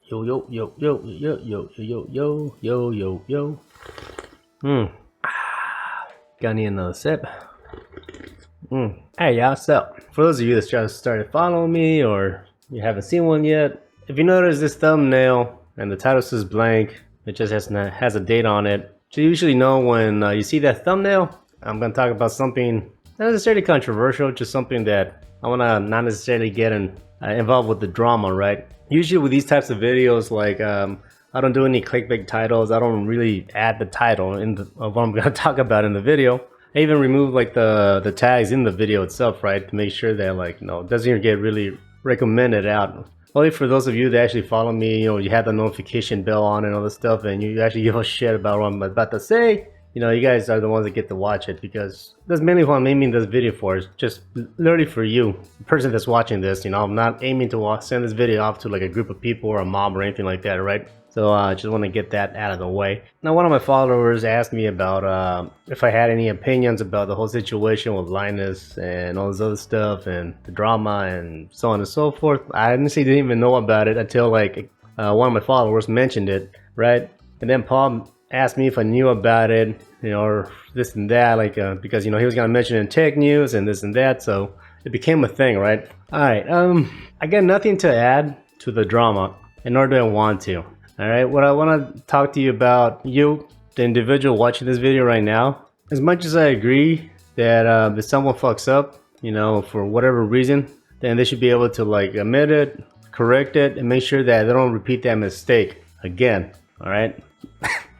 Yo yo yo yo yo yo yo yo yo yo yo. Got need another sip. Hey y'all, so for those of you that just started following me or you haven't seen one yet, if you notice this thumbnail and the title says blank, it just has a date on it. So you usually know when you see that thumbnail, I'm gonna talk about something not necessarily controversial, just something that I wanna not necessarily get involved with the drama, right? Usually with these types of videos, like I don't do any clickbait titles. I don't really add the title of what I'm gonna talk about in the video. I even remove like the tags in the video itself, right, to make sure that like it doesn't even get really recommended out. Only for those of you that actually follow me, you have the notification bell on and all this stuff, and you actually give a shit about what I'm about to say. You guys are the ones that get to watch it, because that's mainly what I'm aiming this video for. Is just literally for you, the person that's watching this. I'm not aiming to send this video off to like a group of people or a mob or anything like that, right? So I just want to get that out of the way. Now, one of my followers asked me about if I had any opinions about the whole situation with Linus and all this other stuff and the drama and so on and so forth. I honestly didn't even know about it until like one of my followers mentioned it, right? And then Paul asked me if I knew about it, or this and that, like because he was gonna mention it in tech news and this and that, so it became a thing, right? All right, I got nothing to add to the drama, and nor do I want to. All right, what I want to talk to you about, you, the individual watching this video right now, as much as I agree that if someone fucks up, for whatever reason, then they should be able to like admit it, correct it, and make sure that they don't repeat that mistake again. All right.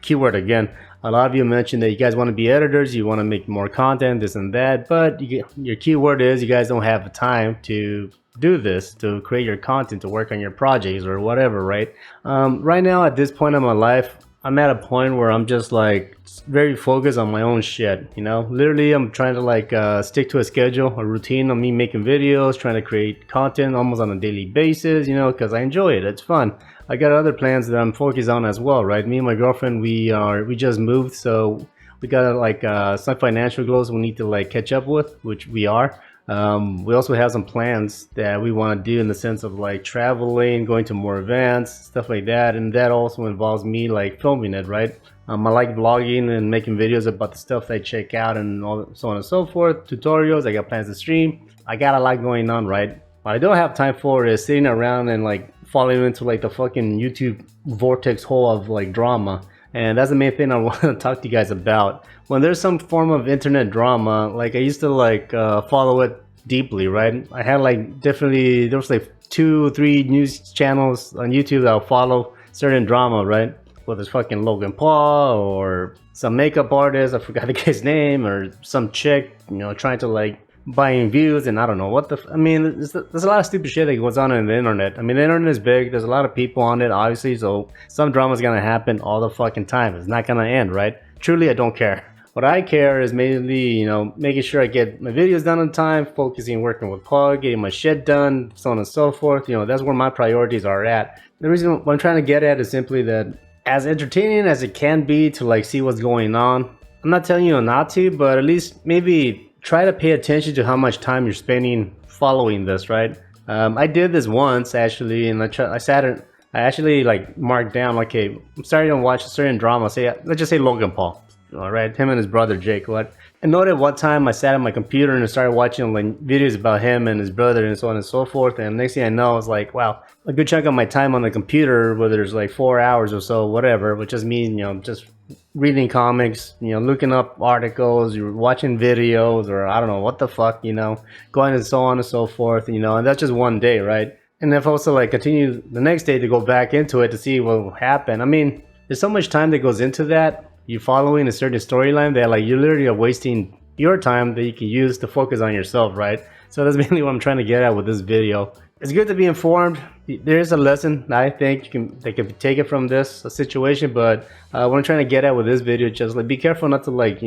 Keyword again. A lot of you mentioned that you guys want to be editors, you want to make more content, this and that, but your keyword is you guys don't have the time to do this, to create your content, to work on your projects or whatever, right? Right now at this point in my life, I'm at a point where I'm just like very focused on my own shit, literally I'm trying to like stick to a schedule, a routine of me making videos, trying to create content almost on a daily basis, because I enjoy it, it's fun. I got other plans that I'm focused on as well, right? Me and my girlfriend, we just moved, so we got like some financial goals we need to like catch up with, which we are. We also have some plans that we want to do in the sense of like traveling, going to more events, stuff like that, and that also involves me like filming it, right? I like vlogging and making videos about the stuff that I check out and all so on and so forth, tutorials. I got plans to stream. I got a lot going on, right? What I don't have time for is sitting around and like falling into like the fucking YouTube vortex hole of like drama. And that's the main thing I want to talk to you guys about. When there's some form of internet drama, like I used to like follow it deeply, right? I had like there was like 2-3 news channels on YouTube that I'll follow certain drama, right? Whether it's fucking Logan Paul or some makeup artist, I forgot the guy's name, or some chick, trying to like buying views, and I don't know what there's a lot of stupid shit that goes on the internet. I mean, the internet is big, there's a lot of people on it, obviously, so some drama is gonna happen all the fucking time. It's not gonna end, right? Truly, I don't care. What I care is mainly, making sure I get my videos done on time, focusing, working with Paul, getting my shit done, so on and so forth. That's where my priorities are at. The reason what I'm trying to get at is simply that as entertaining as it can be to like see what's going on, I'm not telling you not to, but at least maybe try to pay attention to how much time you're spending following this, right? I did this once actually, and I actually like marked down like, hey, I'm starting to watch a certain drama. Let's just say Logan Paul, all right, him and his brother Jake. What? And noted one time I sat at my computer and I started watching like videos about him and his brother and so on and so forth. And next thing I know, I was like, wow, a good chunk of my time on the computer, whether it's like 4 hours or so, whatever, which just means just reading comics, looking up articles, you're watching videos, or I don't know what the fuck, going and so on and so forth, and that's just one day, right? And if also like continue the next day to go back into it to see what will happen. I mean, there's so much time that goes into that. You're following a certain storyline that like you literally are wasting your time that you can use to focus on yourself, right? So that's mainly what I'm trying to get at with this video. It's good to be informed. There is a lesson I think that can be taken from this situation, but what I'm trying to get at with this video, just like be careful not to like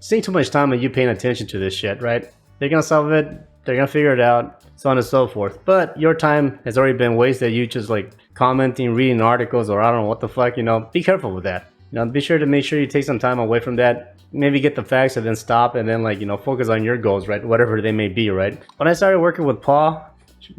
sink too much time on you paying attention to this shit, right? They're gonna solve it, they're gonna figure it out, so on and so forth. But your time has already been wasted. You just like commenting, reading articles, or I don't know what the fuck. Be careful with that. Be sure to make sure you take some time away from that. Maybe get the facts and then stop and then like focus on your goals, right? Whatever they may be, right? When I started working with Paul,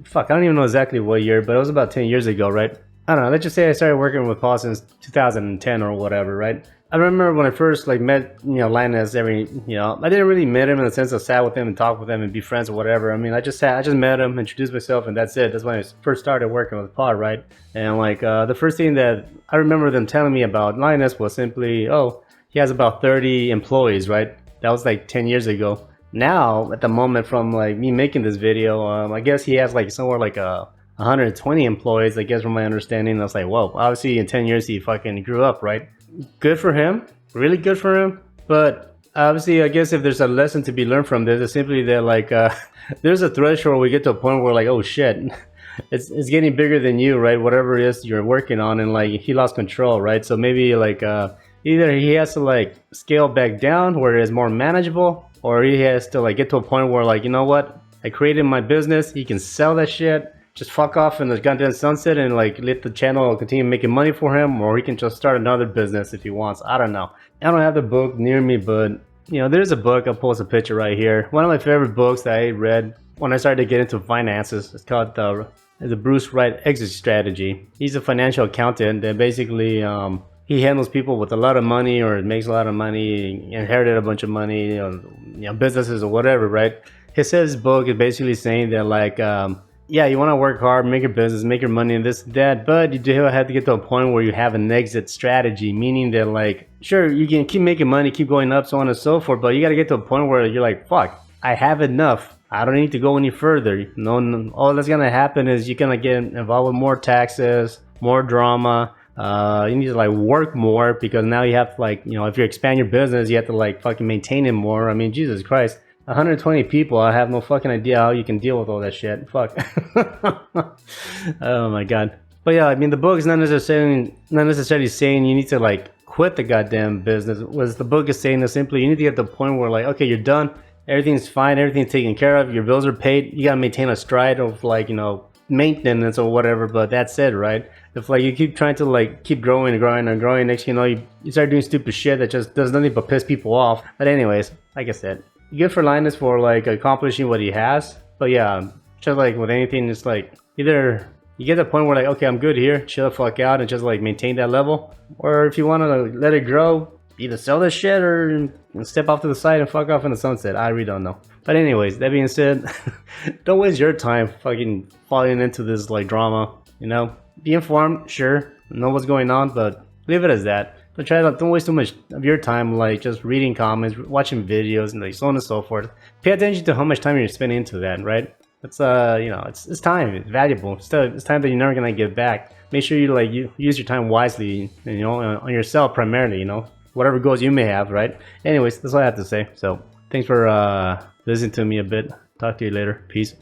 fuck, I don't even know exactly what year, but it was about 10 years ago, right? I don't know, let's just say I started working with Paul since 2010 or whatever, right? I remember when I first like met, Linus, I didn't really meet him in the sense of sat with him and talk with him and be friends or whatever. I mean, I just met him, introduced myself, and that's it. That's when I first started working with Paul, right? And like the first thing that I remember them telling me about Linus was simply, oh, he has about 30 employees, right? That was like 10 years ago. Now, at the moment from like me making this video, I guess he has like somewhere like 120 employees, I guess, from my understanding. I was like, whoa, obviously in 10 years he fucking grew up, right? Good for him, really good for him. But obviously, I guess if there's a lesson to be learned from this, it's simply that like there's a threshold where we get to a point where like, oh shit, it's getting bigger than you, right? Whatever it is you're working on, and like he lost control, right? So maybe like either he has to like scale back down where it's more manageable, or he has to like get to a point where like, you know what, I created my business, he can sell that shit, just fuck off in the goddamn sunset and like let the channel continue making money for him, or he can just start another business if he wants. I don't know. I don't have the book near me, but there's a book. I'll post a picture right here. One of my favorite books that I read when I started to get into finances. It's called the Bruce Wright Exit Strategy. He's a financial accountant that basically he handles people with a lot of money or makes a lot of money, inherited a bunch of money, businesses or whatever, right? He says his book is basically saying that like yeah, you want to work hard, make your business, make your money and this and that, but you do have to get to a point where you have an exit strategy, meaning that like, sure, you can keep making money, keep going up, so on and so forth, but you got to get to a point where you're like, fuck, I have enough. I don't need to go any further. No, all that's going to happen is you're going to get involved with more taxes, more drama. You need to like work more because now you have to like, if you expand your business, you have to like fucking maintain it more. I mean, Jesus Christ. 120 people, I have no fucking idea how you can deal with all that shit. Fuck. Oh my god. But yeah, I mean the book is not necessarily saying you need to like quit the goddamn business. What the book is saying is simply you need to get to the point where like, okay, you're done, everything's fine, everything's taken care of, your bills are paid, you gotta maintain a stride of like, maintenance or whatever, but that's it, right? If like you keep trying to like keep growing and growing and growing, next you know you start doing stupid shit that just does nothing but piss people off. But anyways, like I said, good for Linus for like accomplishing what he has. But yeah, just like with anything, it's like either you get to the point where like, okay, I'm good here, chill the fuck out and just like maintain that level, or if you want to let it grow, either sell this shit or step off to the side and fuck off in the sunset. I really don't know. But anyways, that being said, don't waste your time fucking falling into this like drama. Be informed, sure, know what's going on, but leave it as that. But don't waste too much of your time like just reading comments, watching videos, and like so on and so forth. Pay attention to how much time you're spending into that, right? It's it's time. It's valuable. It's time that you're never gonna get back. Make sure you use your time wisely, on yourself primarily. Whatever goals you may have, right? Anyways, that's all I have to say. So thanks for listening to me a bit. Talk to you later. Peace.